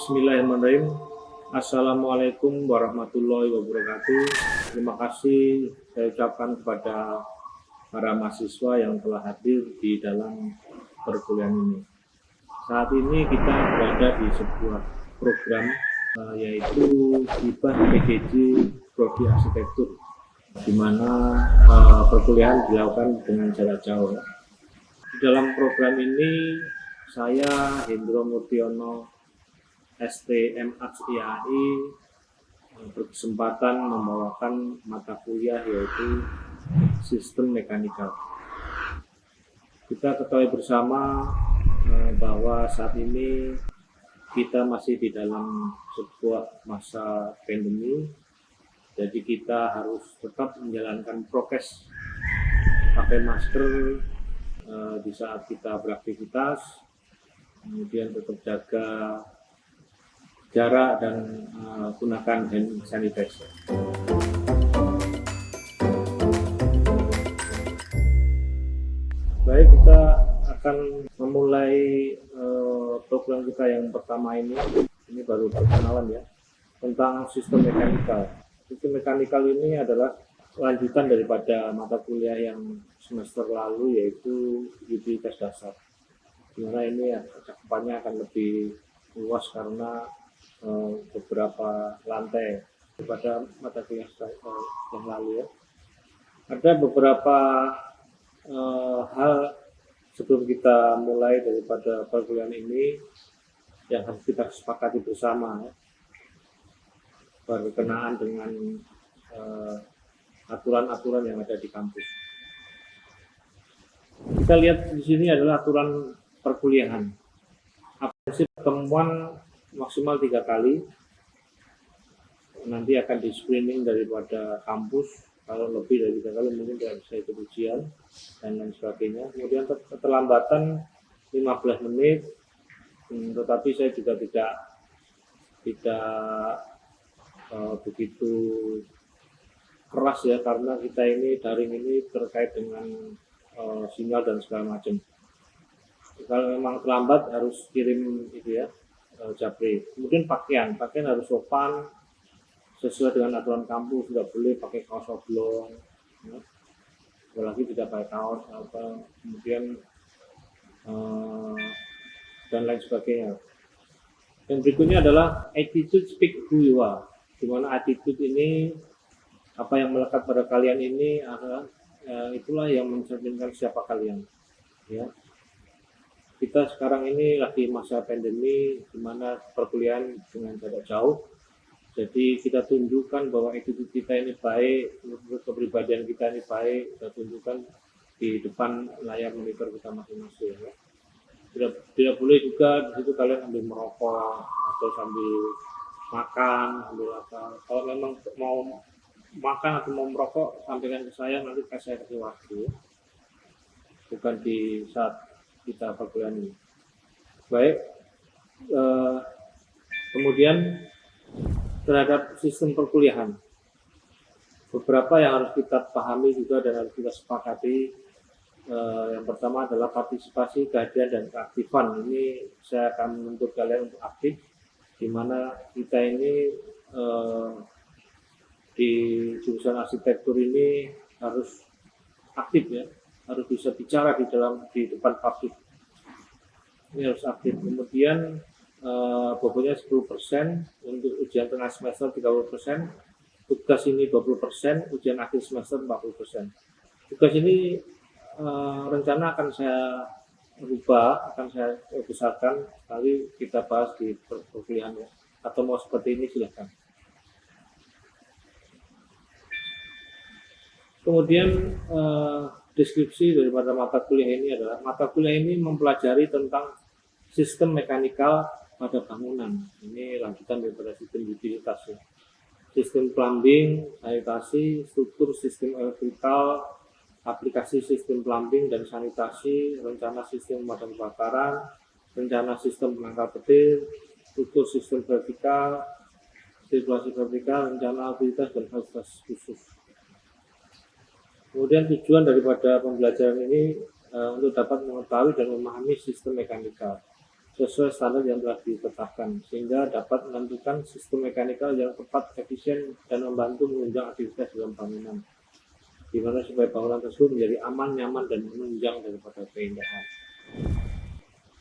Bismillahirrahmanirrahim. Assalamualaikum warahmatullahi wabarakatuh. Terima kasih saya ucapkan kepada para mahasiswa yang telah hadir di dalam perkuliahan ini. Saat ini kita berada di sebuah program yaitu hibah PJJ Prodi Arsitektur, di mana perkuliahan dilakukan dengan jarak jauh. Di dalam program ini saya Hendro Murtiono STMHIAI berkesempatan membawakan mata kuliah yaitu sistem mekanikal. Kita ketahui bersama bahwa saat ini kita masih di dalam sebuah masa pandemi, jadi kita harus tetap menjalankan prokes, pakai masker di saat kita beraktivitas, kemudian tetap jaga jarak dan gunakan hand sanitizer. Baik, kita akan memulai program kita yang pertama ini baru perkenalan ya, tentang sistem mekanikal. Sistem mekanikal ini adalah lanjutan daripada mata kuliah yang semester lalu, yaitu utilitas dasar, dimana ini cakupannya akan lebih luas karena beberapa lantai pada mata kuliah yang lalu ya. Ada beberapa hal sebelum kita mulai daripada perkuliahan ini yang harus kita sepakati bersama ya, berkenaan dengan aturan-aturan yang ada di kampus. Kita lihat di sini adalah aturan perkuliahan. Apresiasi pertemuan maksimal 3 kali, nanti akan di screening daripada kampus. Kalau lebih dari 3 kali mungkin tidak bisa ikut ujian dan lain sebagainya. Kemudian keterlambatan 15 menit, tetapi saya juga tidak begitu keras ya, karena kita ini daring ini terkait dengan sinyal dan segala macam. Kalau memang terlambat harus kirim itu ya, japri. Kemudian pakaian harus sopan sesuai dengan aturan kampus, tidak boleh pakai kaos oblong ya. Apalagi tidak pakai kaos kemudian dan lain sebagainya. Yang berikutnya adalah attitude speak who you are, di mana attitude ini, apa yang melekat pada kalian ini adalah itulah yang mencerminkan siapa kalian ya. Kita sekarang ini lagi masa pandemi, di mana perkuliahan dengan jarak jauh. Jadi kita tunjukkan bahwa attitude kita ini baik, kepribadian kita ini baik, kita tunjukkan di depan layar monitor kita masing-masing ya. Tidak boleh juga di situ kalian sambil merokok atau sambil makan, sambil apa. Kalau memang mau makan atau mau merokok, sampaikan ke saya, nanti saya kasih waktu ya. Bukan di saat kita perkuliahan ini. Baik, kemudian terhadap sistem perkuliahan, beberapa yang harus kita pahami juga dan harus kita sepakati. Yang pertama adalah partisipasi, kehadiran, dan keaktifan. Ini saya akan menuntut kalian untuk aktif, di mana kita ini di jurusan arsitektur ini harus aktif ya, harus bisa bicara di depan publik. Ini harus aktif. Kemudian bobotnya 10%, untuk ujian tengah semester 30%, tugas ini 20%, ujian akhir semester 40%. Tugas ini rencana akan saya rubah, akan saya besarkan, kali kita bahas di perkuliahan ya. Atau mau seperti ini silahkan. Kemudian deskripsi daripada mata kuliah ini adalah, mata kuliah ini mempelajari tentang sistem mekanikal pada bangunan. Ini lanjutan daripada sistem utilitas ya. Sistem plumbing, sanitasi, struktur sistem elektrikal, aplikasi sistem plumbing dan sanitasi, rencana sistem pemadam kebakaran, rencana sistem penangkal petir, struktur sistem vertikal, sirkulasi vertikal, rencana utilitas dan fasilitas khusus. Kemudian tujuan daripada pembelajaran ini untuk dapat mengetahui dan memahami sistem mekanikal. sesuai standar yang telah ditetapkan, sehingga dapat menentukan sistem mekanikal yang tepat, efisien, dan membantu menunjang aktivitas dalam bangunan, di mana supaya bangunan tersebut menjadi aman, nyaman, dan menunjang daripada keindahan.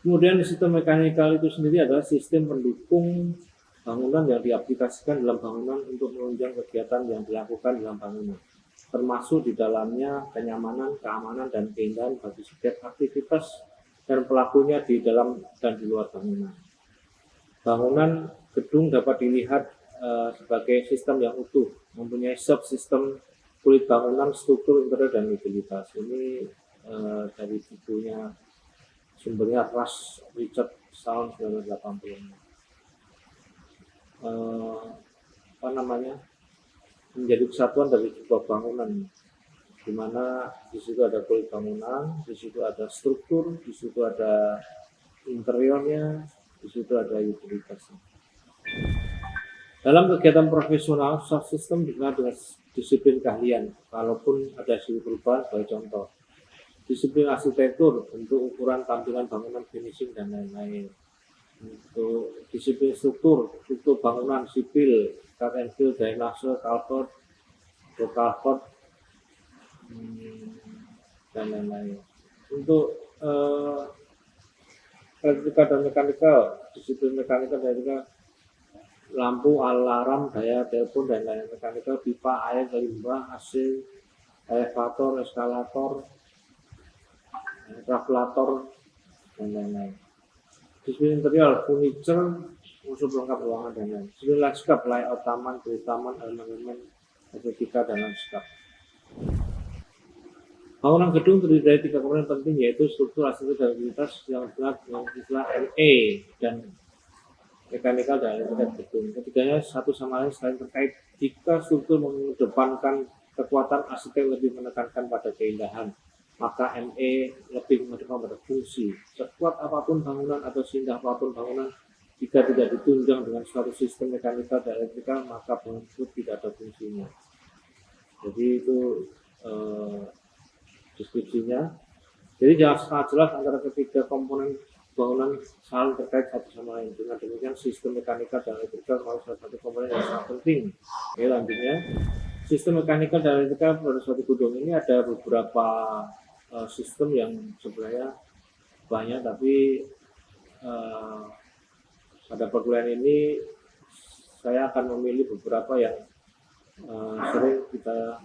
Kemudian sistem mekanikal itu sendiri adalah sistem pendukung bangunan yang diaplikasikan dalam bangunan untuk menunjang kegiatan yang dilakukan dalam bangunan, termasuk di dalamnya kenyamanan, keamanan, dan keindahan bagi setiap aktivitas dan pelakunya di dalam dan di luar bangunan. Bangunan gedung dapat dilihat sebagai sistem yang utuh, mempunyai subsistem kulit bangunan, struktur interior, dan utilitas. Ini dari bukunya, sumbernya Russ Richard tahun 1980. Menjadi kesatuan dari sebuah bangunan, di mana di situ ada kulit bangunan, di situ ada struktur, di situ ada interiornya, di situ ada utilitasnya. Dalam kegiatan profesional, subsistem dikenal dengan disiplin keahlian, walaupun ada sedikit perubahan. Sebagai contoh, disiplin arsitektur untuk ukuran tampilan bangunan, finishing, dan lain-lain. Untuk disiplin struktur bangunan sipil, cut and fill, drainase, culvert, dan lain-lain. Untuk elektrika dan mekanikal, disiplin mekanikal dari lampu, alarm, daya telepon, dan lain-lain mekanikal, pipa air, limbah, AC, elevator, eskalator, travelator, dan lain-lain. Disiplin interior, furniture, unsur pelengkap ruangan, dan lain-lain. Disiplin landscape, layout taman, taman, elemen, estetika, dan landscape. Bangunan gedung terdiri dari 3 komponen penting, yaitu struktur, arsitektur, dan utilitas yang dikenal dengan istilah ME, dan mekanikal dan elektrika gedung. Ketiganya satu sama lain saling terkait. Jika struktur mengedepankan kekuatan, arsitek lebih menekankan pada keindahan, maka ME lebih mengedepankan pada fungsi. Sekuat apapun bangunan atau seindah apapun bangunan, jika tidak ditunjang dengan suatu sistem mekanikal dan elektrikal, maka bangunan tersebut tidak ada fungsinya. Jadi itu deskripsinya. Jadi sangat jelas antara ketiga komponen bangunan saling terkait satu sama lain. Dengan demikian, sistem mekanikal dan elektrikal merupakan salah satu komponen yang sangat penting. Oke, lanjutnya, sistem mekanikal dan elektrikal pada suatu gedung ini ada beberapa sistem yang sebenarnya banyak, tapi pada perkuliahan ini saya akan memilih beberapa yang sering kita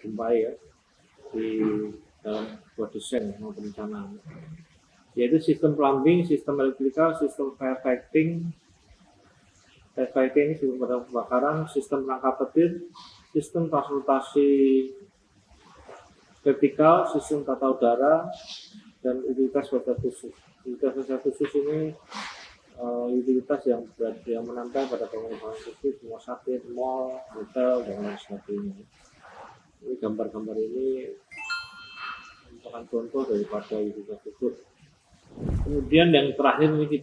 jumpai ya di dalam buat desain maupun perencanaan, yaitu sistem plumbing, sistem elektrikal, sistem firefighting ini sistem pemadam kebakaran, sistem penangkap petir, sistem transportasi vertikal, sistem tata udara, dan utilitas fasilitas khusus. Utilitas fasilitas khusus ini utilitas yang menempel pada bangunan khusus, rumah sakit, mall, hotel, dan lain sebagainya. Ini gambar-gambar ini merupakan contoh daripada utilitas khusus. Kemudian yang terakhir ini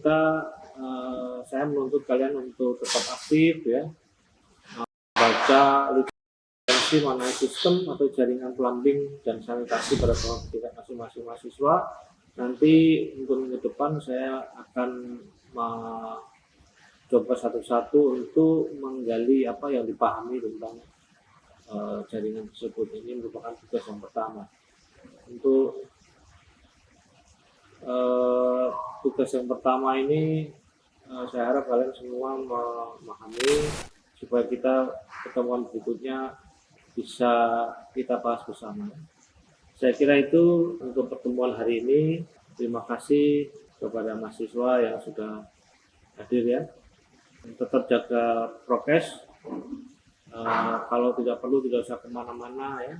saya menuntut kalian untuk tetap aktif ya, baca literasi mengenai sistem atau jaringan plumbing dan sanitasi pada tingkat masing-masing mahasiswa. Nanti untuk minggu depan saya akan coba satu-satu untuk menggali apa yang dipahami tentang jaringan tersebut. Ini merupakan tugas yang pertama. Untuk tugas yang pertama ini saya harap kalian semua memahami supaya kita pertemuan berikutnya bisa kita bahas bersama. Saya kira itu untuk pertemuan hari ini. Terima kasih kepada mahasiswa yang sudah hadir ya. Tetap jaga prokes. Kalau tidak perlu tidak usah kemana-mana ya.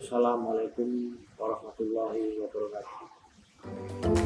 Assalamualaikum warahmatullahi wabarakatuh.